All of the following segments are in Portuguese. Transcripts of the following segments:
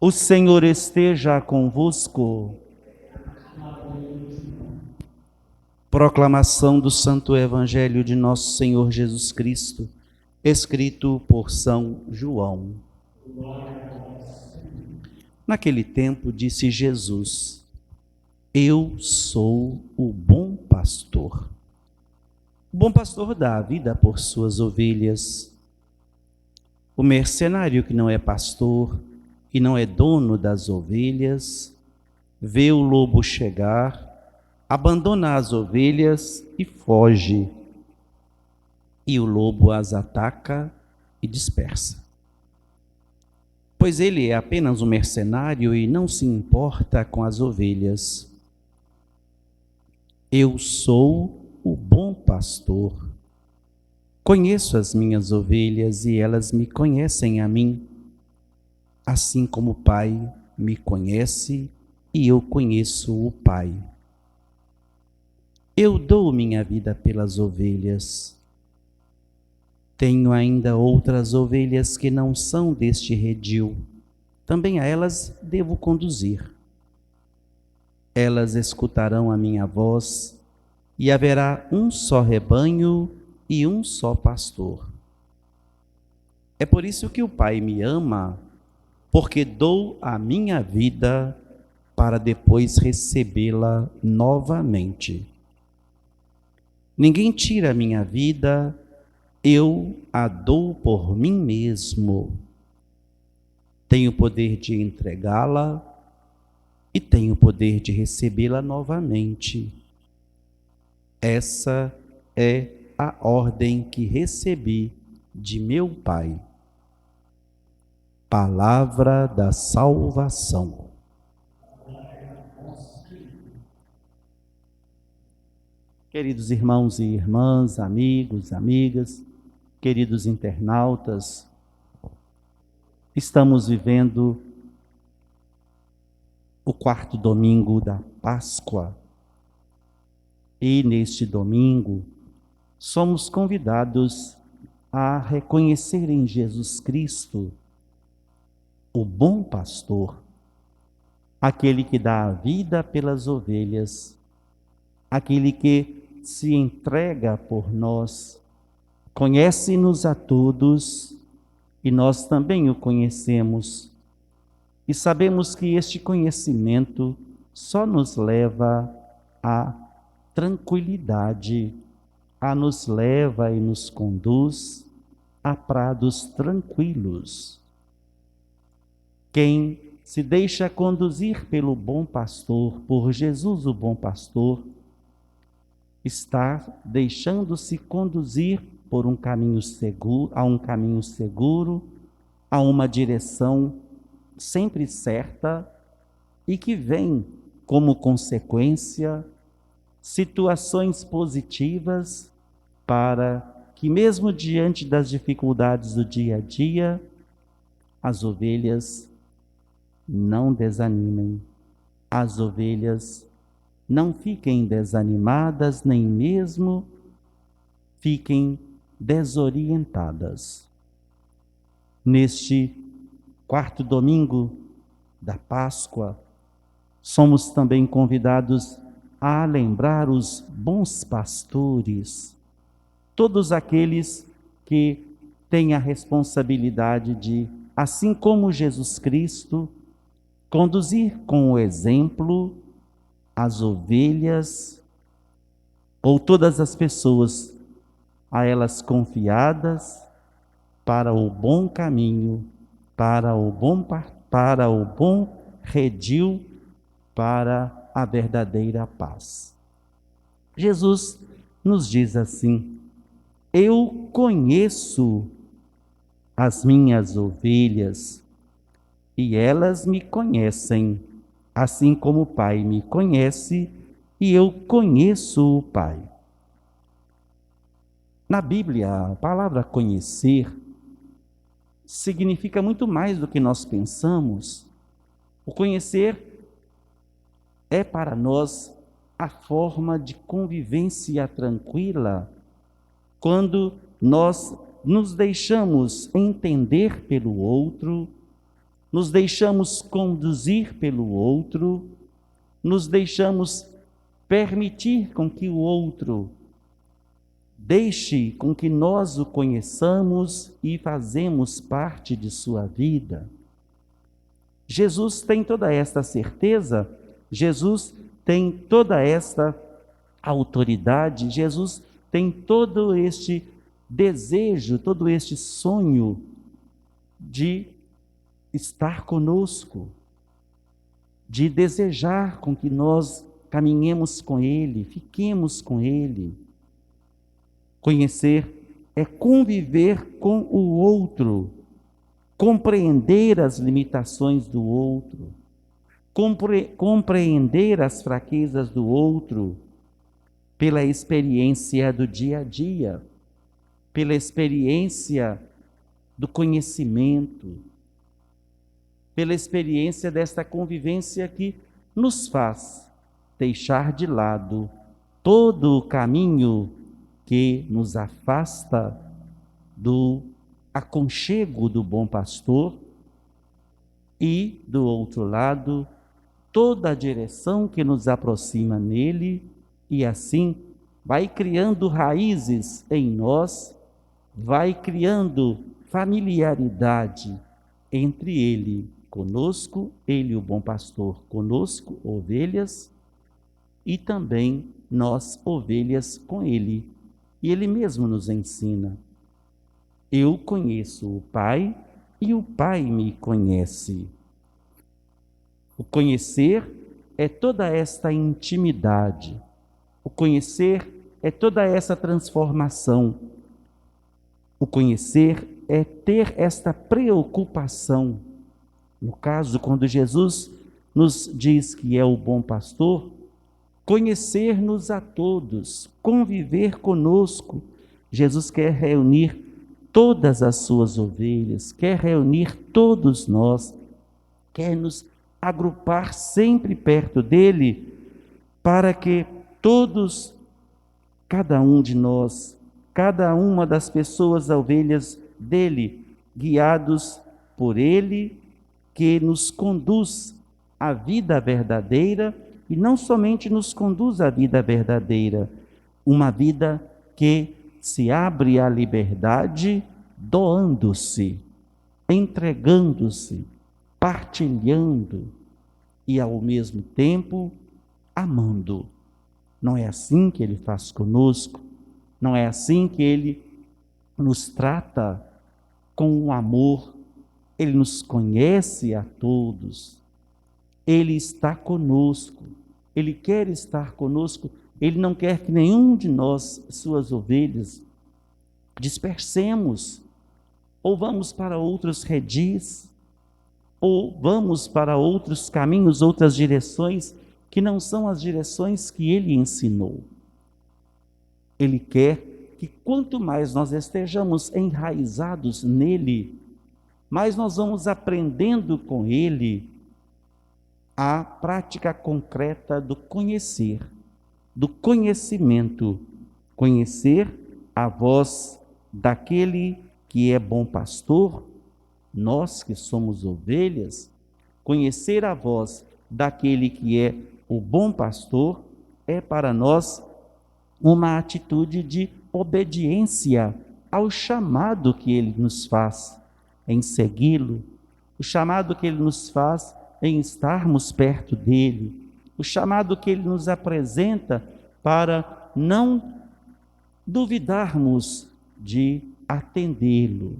O Senhor esteja convosco. Proclamação do Santo Evangelho de Nosso Senhor Jesus Cristo, escrito por São João. Naquele tempo disse Jesus: Eu sou o bom pastor. O bom pastor dá a vida por suas ovelhas. O mercenário que não é pastor, que não é dono das ovelhas, vê o lobo chegar, abandona as ovelhas e foge. E o lobo as ataca e dispersa. Pois ele é apenas um mercenário e não se importa com as ovelhas. Eu sou o bom pastor. Conheço as minhas ovelhas e elas me conhecem a mim, assim como o Pai me conhece e eu conheço o Pai. Eu dou minha vida pelas ovelhas. Tenho ainda outras ovelhas que não são deste redil. Também a elas devo conduzir. Elas escutarão a minha voz e haverá um só rebanho e um só pastor. É por isso que o Pai me ama, porque dou a minha vida para depois recebê-la novamente. Ninguém tira a minha vida, eu a dou por mim mesmo. Tenho o poder de entregá-la e tenho o poder de recebê-la novamente. Essa é a ordem que recebi de meu Pai. Palavra da salvação. Queridos irmãos e irmãs, amigos, amigas, queridos internautas, estamos vivendo o quarto domingo da Páscoa. E neste domingo, somos convidados a reconhecer em Jesus Cristo o bom pastor, aquele que dá a vida pelas ovelhas, aquele que se entrega por nós, conhece-nos a todos e nós também o conhecemos. E sabemos que este conhecimento só nos leva à tranquilidade, nos leva e nos conduz a prados tranquilos. Quem se deixa conduzir pelo bom pastor, por Jesus o bom pastor, está deixando-se conduzir por um caminho seguro, a uma direção sempre certa e que vem como consequência situações positivas para que, mesmo diante das dificuldades do dia a dia, as ovelhas não desanimem, as ovelhas não fiquem desanimadas, nem mesmo fiquem desorientadas. Neste quarto domingo da Páscoa, somos também convidados a lembrar os bons pastores, todos aqueles que têm a responsabilidade de, assim como Jesus Cristo, conduzir com o exemplo as ovelhas ou todas as pessoas a elas confiadas para o bom caminho, para o bom redil, para a verdadeira paz. Jesus nos diz assim: eu conheço as minhas ovelhas e elas me conhecem, assim como o Pai me conhece e eu conheço o Pai. Na Bíblia, a palavra conhecer significa muito mais do que nós pensamos. O conhecer é para nós a forma de convivência tranquila, quando nós nos deixamos entender pelo outro, nos deixamos conduzir pelo outro, nos deixamos permitir com que o outro deixe com que nós o conheçamos e fazemos parte de sua vida. Jesus tem toda esta certeza, Jesus tem toda esta autoridade, Jesus tem todo este desejo, todo este sonho de estar conosco, de desejar com que nós caminhemos com Ele, fiquemos com Ele. Conhecer é conviver com o outro, compreender as limitações do outro, compreender as fraquezas do outro, pela experiência do dia a dia, pela experiência do conhecimento, pela experiência desta convivência que nos faz deixar de lado todo o caminho que nos afasta do aconchego do bom pastor e, do outro lado, toda a direção que nos aproxima nele e assim vai criando raízes em nós, vai criando familiaridade entre ele conosco, ele o bom pastor conosco, ovelhas, e também nós ovelhas com ele. E ele mesmo nos ensina: eu conheço o Pai e o Pai me conhece. O conhecer é toda esta intimidade. O conhecer é toda essa transformação. O conhecer é ter esta preocupação. No caso, quando Jesus nos diz que é o bom pastor, conhecer-nos a todos, conviver conosco. Jesus quer reunir todas as suas ovelhas, quer reunir todos nós, quer nos agrupar sempre perto dele, para que todos, cada um de nós, cada uma das pessoas ovelhas dele, guiados por ele, que nos conduz à vida verdadeira, e não somente nos conduz à vida verdadeira, uma vida que se abre à liberdade, doando-se, entregando-se, partilhando e, ao mesmo tempo, amando. Não é assim que ele faz conosco, não é assim que ele nos trata com o amor. Ele nos conhece a todos, ele está conosco, ele quer estar conosco, ele não quer que nenhum de nós, suas ovelhas, dispersemos, ou vamos para outros redis, ou vamos para outros caminhos, outras direções, que não são as direções que ele ensinou. Ele quer que quanto mais nós estejamos enraizados nele, mais nós vamos aprendendo com ele a prática concreta do conhecer, do conhecimento. Conhecer a voz daquele que é bom pastor, nós que somos ovelhas, conhecer a voz daquele que é o bom pastor é para nós uma atitude de obediência ao chamado que ele nos faz em segui-lo, o chamado que ele nos faz em estarmos perto dele, o chamado que ele nos apresenta para não duvidarmos de atendê-lo.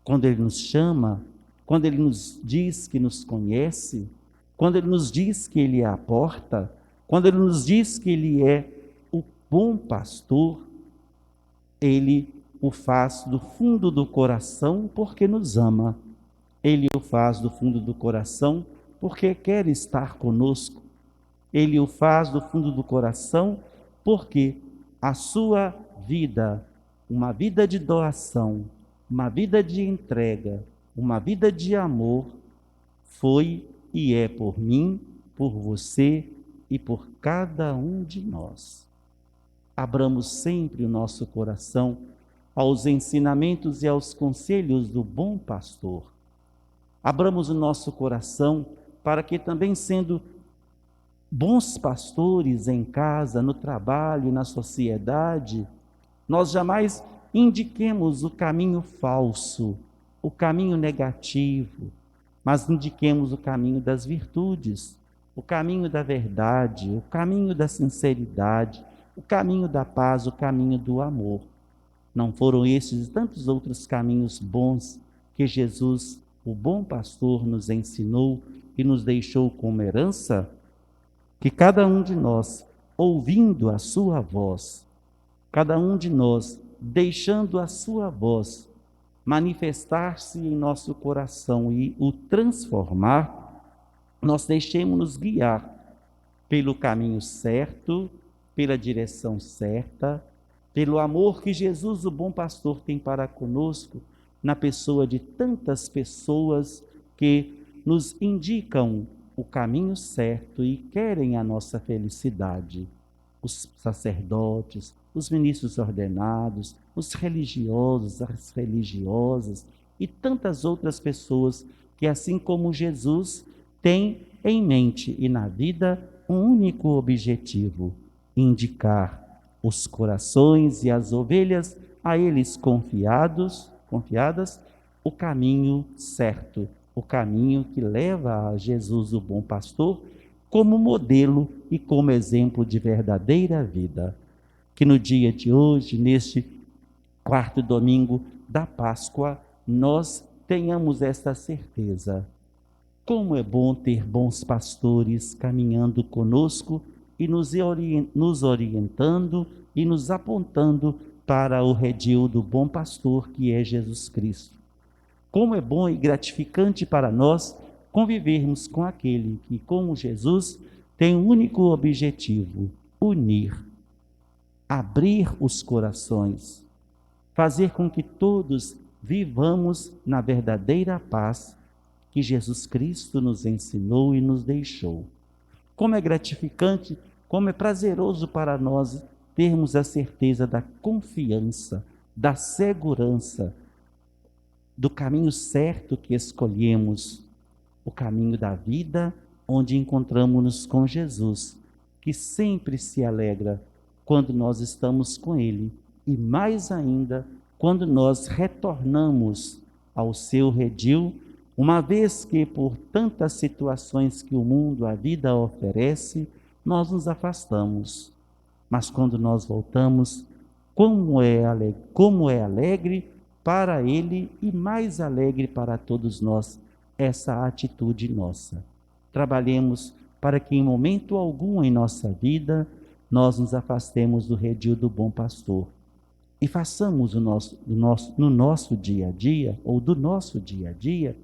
Quando ele nos chama, quando ele nos diz que nos conhece, quando ele nos diz que ele é a porta, quando ele nos diz que ele é o bom pastor, ele o faz do fundo do coração porque nos ama. Ele o faz do fundo do coração porque quer estar conosco. Ele o faz do fundo do coração porque a sua vida, uma vida de doação, uma vida de entrega, uma vida de amor, foi e é por mim, por você e por cada um de nós. Abramos sempre o nosso coração aos ensinamentos e aos conselhos do bom pastor. Abramos o nosso coração para que também, sendo bons pastores em casa, no trabalho, na sociedade, nós jamais indiquemos o caminho falso, o caminho negativo, mas indiquemos o caminho das virtudes, o caminho da verdade, o caminho da sinceridade, o caminho da paz, o caminho do amor. Não foram esses e tantos outros caminhos bons que Jesus, o bom pastor, nos ensinou e nos deixou como herança? Que cada um de nós, ouvindo a sua voz, cada um de nós, deixando a sua voz manifestar-se em nosso coração e o transformar, nós deixemos-nos guiar pelo caminho certo, pela direção certa, pelo amor que Jesus, o bom pastor, tem para conosco, na pessoa de tantas pessoas que nos indicam o caminho certo e querem a nossa felicidade. Os sacerdotes, os ministros ordenados, os religiosos, as religiosas e tantas outras pessoas que, assim como Jesus, têm em mente e na vida um único objetivo: indicar os corações e as ovelhas a eles confiadas, o caminho certo, o caminho que leva a Jesus, o bom pastor, como modelo e como exemplo de verdadeira vida. Que no dia de hoje, neste quarto domingo da Páscoa, nós tenhamos esta certeza. Como é bom ter bons pastores caminhando conosco e nos orientando e nos apontando para o redil do bom pastor, que é Jesus Cristo. Como é bom e gratificante para nós convivermos com aquele que, como Jesus, tem um único objetivo: unir, abrir os corações, fazer com que todos vivamos na verdadeira paz que Jesus Cristo nos ensinou e nos deixou. Como é gratificante, como é prazeroso para nós termos a certeza da confiança, da segurança, do caminho certo que escolhemos, o caminho da vida, onde encontramos-nos com Jesus, que sempre se alegra quando nós estamos com Ele, e mais ainda quando nós retornamos ao seu redil, uma vez que por tantas situações que o mundo, a vida oferece, nós nos afastamos. Mas quando nós voltamos, como é alegre para Ele e mais alegre para todos nós essa atitude nossa. Trabalhemos para que em momento algum em nossa vida nós nos afastemos do redil do bom pastor e façamos no nosso dia a dia, ou do nosso dia a dia,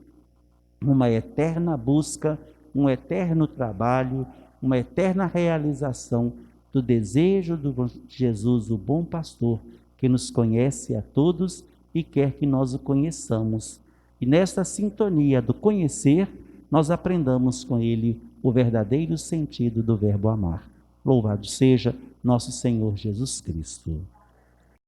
uma eterna busca, um eterno trabalho, uma eterna realização do desejo de Jesus, o bom pastor, que nos conhece a todos e quer que nós o conheçamos. E nesta sintonia do conhecer, nós aprendamos com ele o verdadeiro sentido do verbo amar. Louvado seja nosso Senhor Jesus Cristo.